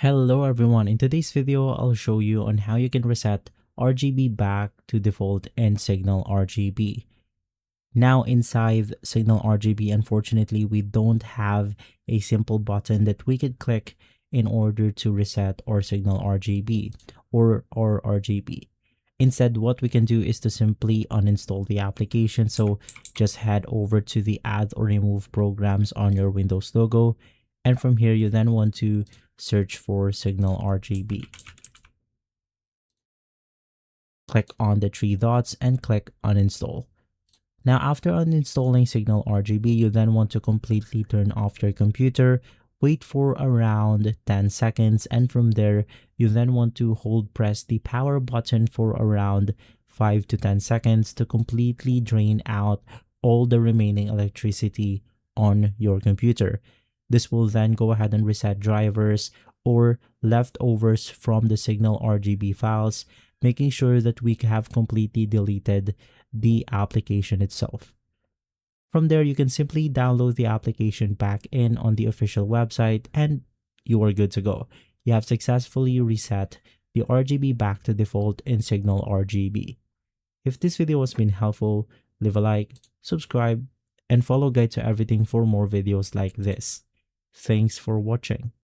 Hello everyone, in today's video I'll show you on how you can reset RGB back to default in SignalRGB. Now inside SignalRGB, unfortunately we don't have a simple button that we could click in order to reset our SignalRGB or our RGB. Instead, what we can do is to simply uninstall the application. So just head over to the add or remove programs on your Windows logo. And from here, you then want to search for SignalRGB. Click on the three dots and click uninstall. Now, after uninstalling SignalRGB, you then want to completely turn off your computer, wait for around 10 seconds, and from there, you then want to hold press the power button for around 5 to 10 seconds to completely drain out all the remaining electricity on your computer. This will then go ahead and reset drivers or leftovers from the SignalRGB files, making sure that we have completely deleted the application itself. From there, you can simply download the application back in on the official website and you are good to go. You have successfully reset the RGB back to default in SignalRGB. If this video has been helpful, leave a like, subscribe, and follow Guide to Everything for more videos like this. Thanks for watching.